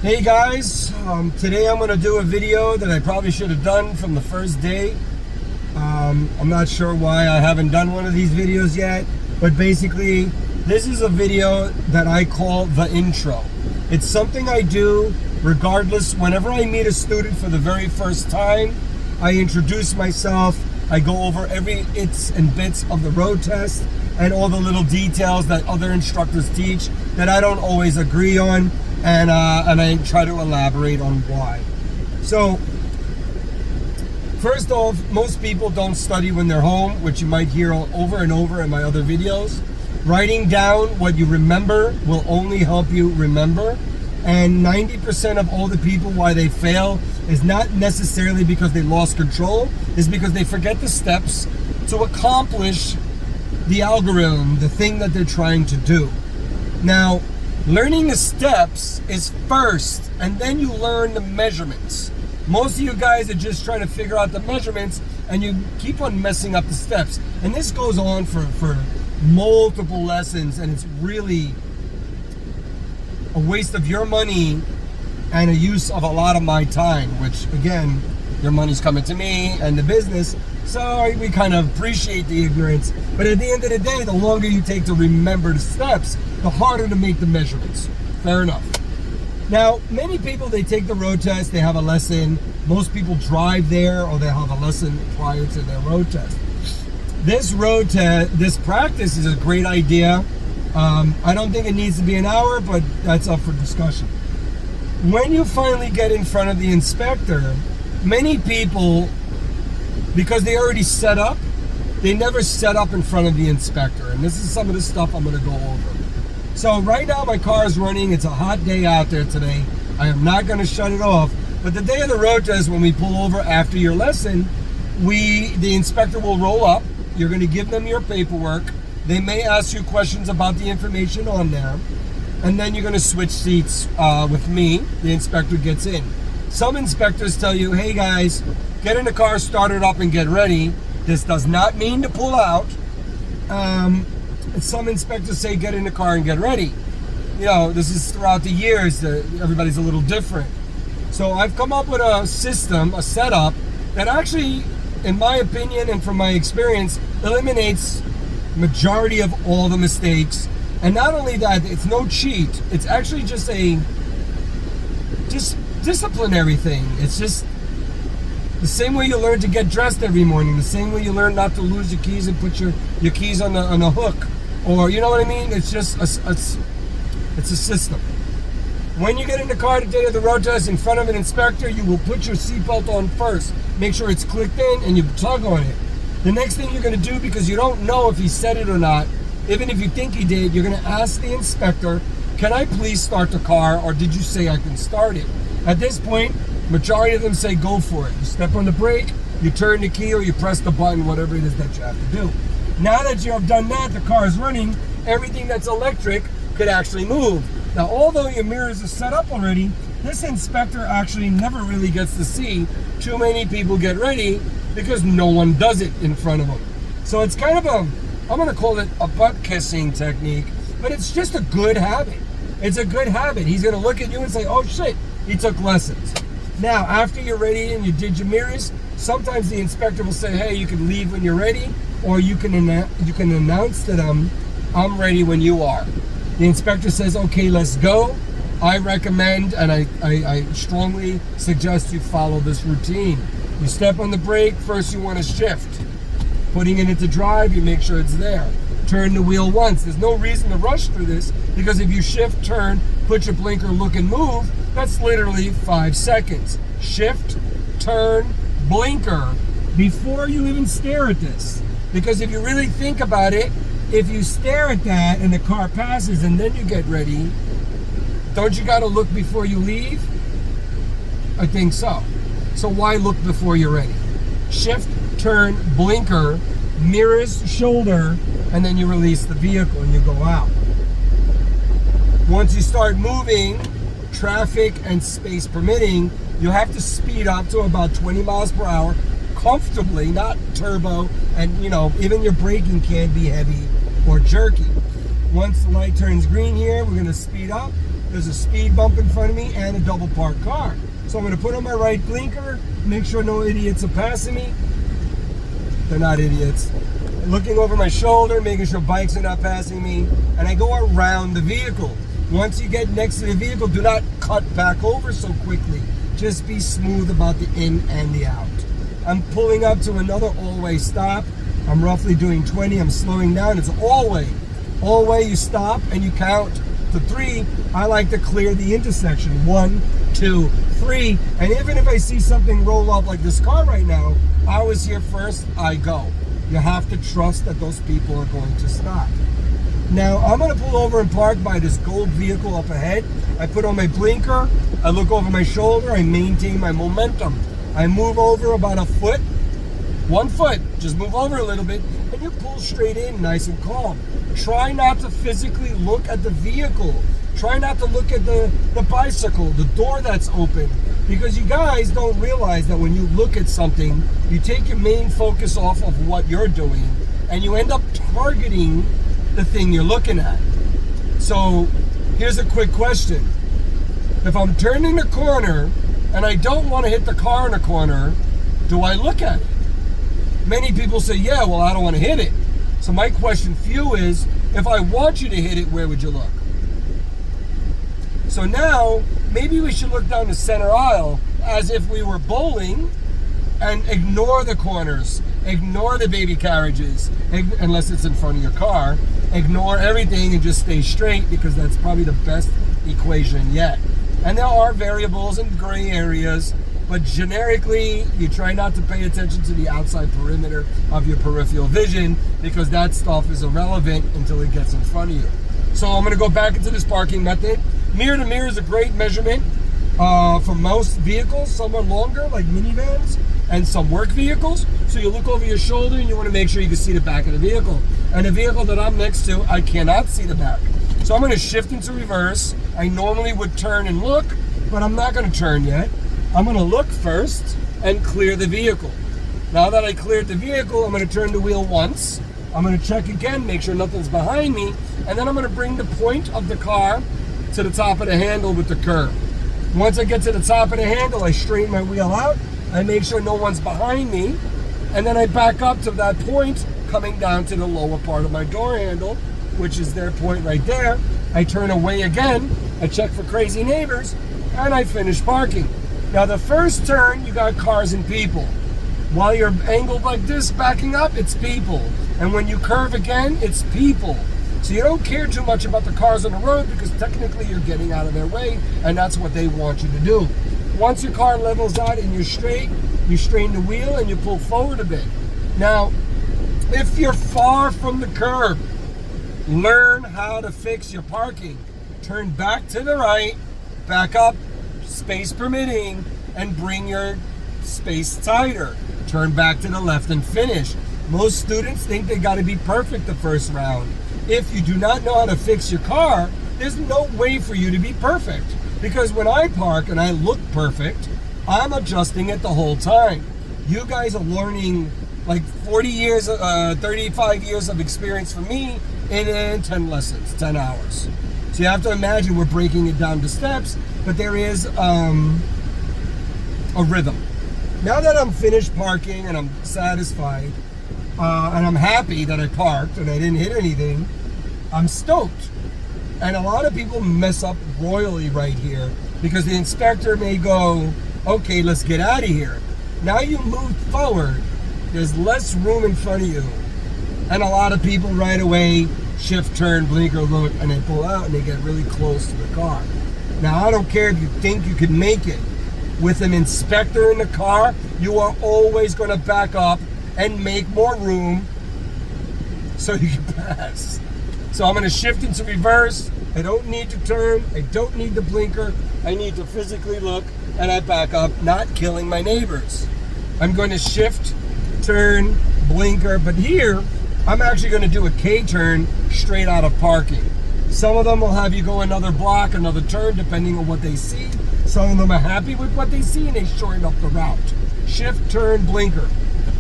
Hey guys, today I'm going to do a video that I probably should have done from the first day. I'm not sure why I haven't done one of these videos yet, but basically this is a video that I call the intro. It's something I do regardless. Whenever I meet a student for the very first time, I introduce myself. I go over every its and bits of the road test and all the little details that other instructors teach that I don't always agree on. And I try to elaborate on why. So, first off, most people don't study when they're home, which you might hear over and over in my other videos. Writing down what you remember will only help you remember. And 90% of all the people why they fail is not necessarily because they lost control, is because they forget the steps to accomplish the algorithm, the thing that they're trying to do. Now, learning the steps is first, and then you learn the measurements. Most of you guys are just trying to figure out the measurements, and you keep on messing up the steps. And this goes on for multiple lessons, and it's really a waste of your money and a use of a lot of my time, which, again, your money's coming to me and the business, so we kind of appreciate the ignorance. But at the end of the day, the longer you take to remember the steps, the harder to make the measurements. Fair enough. Now, many people, they take the road test, they have a lesson. Most people drive there, or they have a lesson prior to their road test. This road test, this practice is a great idea. I don't think it needs to be an hour, but that's up for discussion. When you finally get in front of the inspector, many people, because they already set up, they never set up in front of the inspector. And this is some of the stuff I'm going to go over. So right now my car is running. It's a hot day out there today. I am not going to shut it off. But the day of the road test, when we pull over after your lesson, the inspector will roll up. You're going to give them your paperwork. They may ask you questions about the information on there. And then you're going to switch seats with me. The inspector gets in. Some inspectors tell you, hey guys, get in the car, start it up, and get ready. This does not mean to pull out. Some inspectors say get in the car and get ready. You know, this is throughout the years. Everybody's a little different. So I've come up with a system, a setup, that actually, in my opinion and from my experience, eliminates majority of all the mistakes. And not only that, it's no cheat. It's actually just disciplinary thing. It's just the same way you learn to get dressed every morning, the same way you learn not to lose your keys and put your keys on a hook, or you know what I mean. It's just it's a system. When you get in the car the day of the road test in front of an inspector, you will put your seatbelt on first. Make sure it's clicked in, and you tug on it. The next thing you're going to do, because you don't know if he said it or not, even if you think he did, you're going to ask the inspector, "Can I please start the car, or did you say I can start it?" At this point, majority of them say go for it. You step on the brake, you turn the key, or you press the button, whatever it is that you have to do. Now that you have done that, the car is running, everything that's electric could actually move. Now, although your mirrors are set up already, this inspector actually never really gets to see too many people get ready because no one does it in front of them. So it's kind of I'm going to call it a butt kissing technique, but it's just a good habit. It's a good habit. He's going to look at you and say, oh shit, he took lessons. Now, after you're ready and you did your mirrors, sometimes the inspector will say, hey, you can leave when you're ready, or you can announce to them, I'm ready when you are. The inspector says, okay, let's go. I recommend, and I strongly suggest you follow this routine. You step on the brake, first you want to shift. Putting it into drive, you make sure it's there. Turn the wheel once. There's no reason to rush through this, because if you shift, turn, put your blinker, look, and move, that's literally 5 seconds. Shift, turn, blinker, before you even stare at this. Because if you really think about it, if you stare at that and the car passes and then you get ready, don't you got to look before you leave? I think so. So why look before you're ready? Shift, turn, blinker, mirrors, shoulder, and then you release the vehicle and you go out. Once you start moving, traffic and space permitting, you have to speed up to about 20 miles per hour comfortably, not turbo, and you know, even your braking can't be heavy or jerky. Once the light turns green here, we're going to speed up. there's a speed bump in front of me, and a double parked car. So I'm going to put on my right blinker, make sure no idiots are passing me. They're not idiots. Looking over my shoulder, making sure bikes are not passing me, and I go around the vehicle. Once you get next to the vehicle, do not cut back over so quickly. Just be smooth about the in and the out. I'm pulling up to another all-way stop. I'm roughly doing 20. I'm slowing down. It's all-way. All-way, you stop and you count to 3. I like to clear the intersection. 1, 2, 3. And even if I see something roll up like this car right now, I was here first, I go. You have to trust that those people are going to stop. Now, I'm going to pull over and park by this gold vehicle up ahead. I put on my blinker. I look over my shoulder. I maintain my momentum. I move over about a foot. 1 foot. Just move over a little bit. And you pull straight in, nice and calm. Try not to physically look at the vehicle. Try not to look at the bicycle, the door that's open. Because you guys don't realize that when you look at something, you take your main focus off of what you're doing, and you end up targeting the thing you're looking at. So here's a quick question. If I'm turning the corner and I don't want to hit the car in the corner, do I look at it? Many people say, yeah, well, I don't want to hit it. So my question for you is, if I want you to hit it, where would you look? So now, maybe we should look down the center aisle as if we were bowling and ignore the corners, ignore the baby carriages, unless it's in front of your car. Ignore everything and just stay straight, because that's probably the best equation yet. And there are variables and gray areas, but generically, you try not to pay attention to the outside perimeter of your peripheral vision, because that stuff is irrelevant until it gets in front of you. So I'm going to go back into this parking method. Mirror to mirror is a great measurement for most vehicles. Some are longer, like minivans, and some work vehicles. So you look over your shoulder and you want to make sure you can see the back of the vehicle. And the vehicle that I'm next to, I cannot see the back. So I'm going to shift into reverse. I normally would turn and look, but I'm not going to turn yet. I'm going to look first and clear the vehicle. Now that I cleared the vehicle, I'm going to turn the wheel once. I'm going to check again, make sure nothing's behind me, and then I'm going to bring the point of the car to the top of the handle with the curb. Once I get to the top of the handle, I straighten my wheel out, I make sure no one's behind me, and then I back up to that point, coming down to the lower part of my door handle, which is their point right there. I turn away again, I check for crazy neighbors, and I finish parking. Now the first turn, you got cars and people. While you're angled like this, backing up, it's people. And when you curve again, it's people. So you don't care too much about the cars on the road, because technically you're getting out of their way, and that's what they want you to do. Once your car levels out and you're straight, you straighten the wheel and you pull forward a bit. Now, if you're far from the curb, learn how to fix your parking. Turn back to the right, back up, space permitting, and bring your space tighter. Turn back to the left and finish. Most students think they got to be perfect the first round. If you do not know how to fix your car, there's no way for you to be perfect. Because when I park and I look perfect, I'm adjusting it the whole time. You guys are learning like 35 years of experience for me in 10 lessons, 10 hours. So you have to imagine we're breaking it down to steps, but there is a rhythm. Now that I'm finished parking and I'm satisfied, and I'm happy that I parked and I didn't hit anything, I'm stoked. And a lot of people mess up royally right here, because the inspector may go, okay, let's get out of here. Now you move forward, there's less room in front of you. And a lot of people right away shift, turn, blinker, look, and they pull out and they get really close to the car. Now I don't care if you think you can make it. With an inspector in the car, you are always going to back up and make more room so you can pass. So I'm going to shift into reverse. I don't need to turn. I don't need the blinker. I need to physically look, and I back up, not killing my neighbors. I'm going to shift, turn, blinker, but here I'm actually going to do a K-turn straight out of parking. Some of them will have you go another block, another turn, depending on what they see. Some of them are happy with what they see and they shorten up the route. Shift, turn, blinker.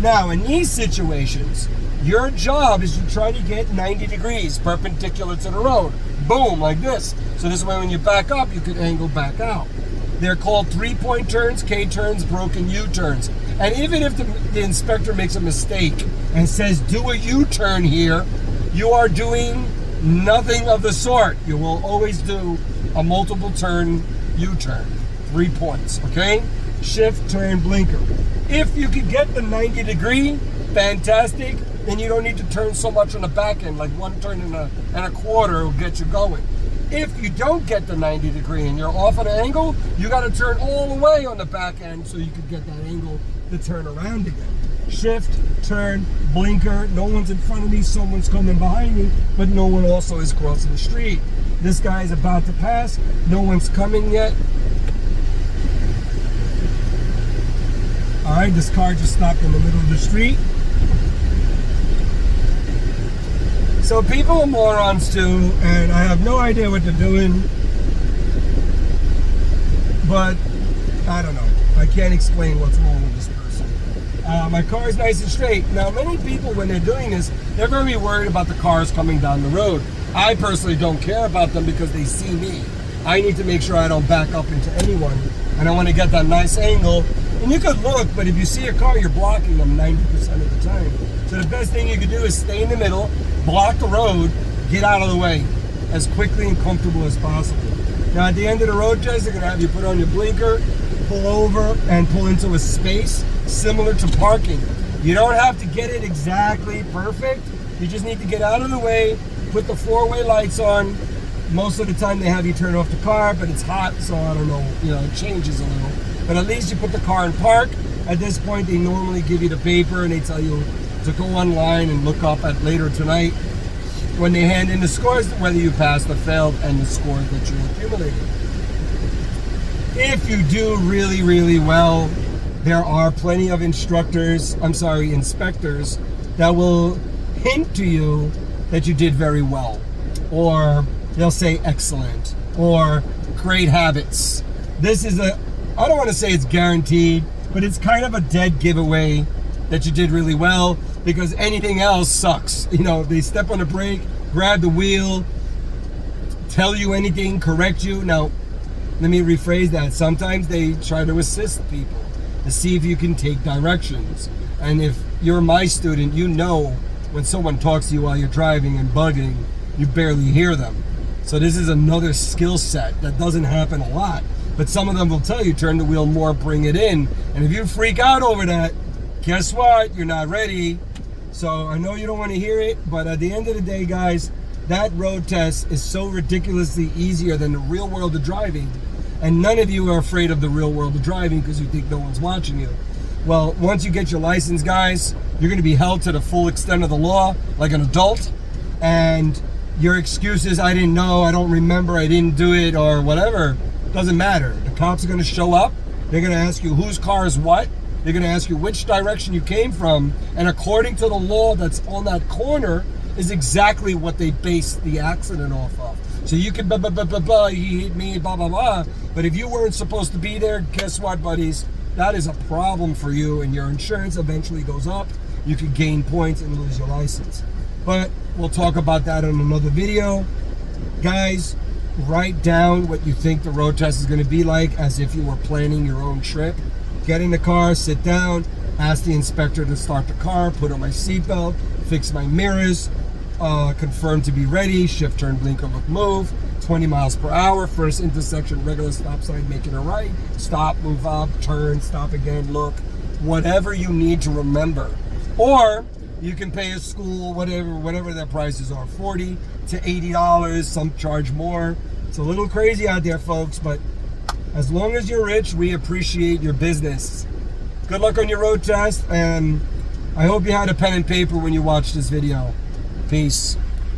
Now, in these situations, Your job is to try to get 90 degrees perpendicular to the road. Boom, like this. So this way when you back up, you can angle back out. They're called 3-point turns, K-turns, broken U-turns. And even if the inspector makes a mistake and says, do a U-turn here, you are doing nothing of the sort. You will always do a multiple turn U-turn. 3 points, okay? Shift, turn, blinker. If you could get the 90 degree, fantastic. Then you don't need to turn so much on the back end, like 1 turn and a quarter will get you going. If you don't get the 90 degree and you're off an angle, you got to turn all the way on the back end so you could get that angle to turn around again. Shift, turn, blinker. No one's in front of me, someone's coming behind me, but no one also is crossing the street. This guy is about to pass, no one's coming yet. All right, this car just stopped in the middle of the street. So people are morons too, and I have no idea what they're doing, but I don't know. I can't explain what's wrong with this person. My car is nice and straight. Now, many people, when they're doing this, they're very worried about the cars coming down the road. I personally don't care about them because they see me. I need to make sure I don't back up into anyone, and I want to get that nice angle. And you could look, but if you see a car, you're blocking them 90% of the time. So the best thing you can do is stay in the middle, block the road, get out of the way as quickly and comfortable as possible. Now at the end of the road test, they're going to have you put on your blinker, pull over, and pull into a space similar to parking. You don't have to get it exactly perfect. You just need to get out of the way, put the 4-way lights on. Most of the time they have you turn off the car, but it's hot, so I don't know, it changes a little. But at least you put the car in park. At this point, they normally give you the paper and they tell you to go online and look up at later tonight when they hand in the scores, whether you passed or failed and the scores that you accumulated. If you do really, really well, there are plenty of inspectors that will hint to you that you did very well, or they'll say excellent, or great habits. This is I don't want to say it's guaranteed, but it's kind of a dead giveaway that you did really well, because anything else sucks. They step on the brake, grab the wheel, tell you anything, correct you. Now, let me rephrase that. Sometimes they try to assist people to see if you can take directions. And if you're my student, when someone talks to you while you're driving and bugging, you barely hear them. So this is another skill set that doesn't happen a lot. But some of them will tell you, turn the wheel more, bring it in. And if you freak out over that, guess what? You're not ready. So I know you don't want to hear it, but at the end of the day, guys, that road test is so ridiculously easier than the real world of driving. And none of you are afraid of the real world of driving because you think no one's watching you. Well, once you get your license, guys, you're going to be held to the full extent of the law like an adult. And your excuses, I didn't know, I don't remember, I didn't do it, or whatever, doesn't matter. The cops are going to show up. They're going to ask you whose car is what. They're going to ask you which direction you came from. And according to the law that's on that corner is exactly what they based the accident off of. So you can he hit me, blah, blah, blah. But if you weren't supposed to be there, guess what, buddies? That is a problem for you, and your insurance eventually goes up. You could gain points and lose your license. But we'll talk about that in another video. Guys, write down what you think the road test is going to be like as if you were planning your own trip. Get in the car, sit down, ask the inspector to start the car, put on my seatbelt, fix my mirrors, confirm to be ready, shift, turn, blinker, look, move, 20 miles per hour, first intersection, regular stop sign, making a right, stop, move up, turn, stop again, look, whatever you need to remember. Or you can pay a school, whatever their prices are, $40 to $80, some charge more. It's a little crazy out there, folks, but as long as you're rich, we appreciate your business. Good luck on your road test, and I hope you had a pen and paper when you watched this video. Peace.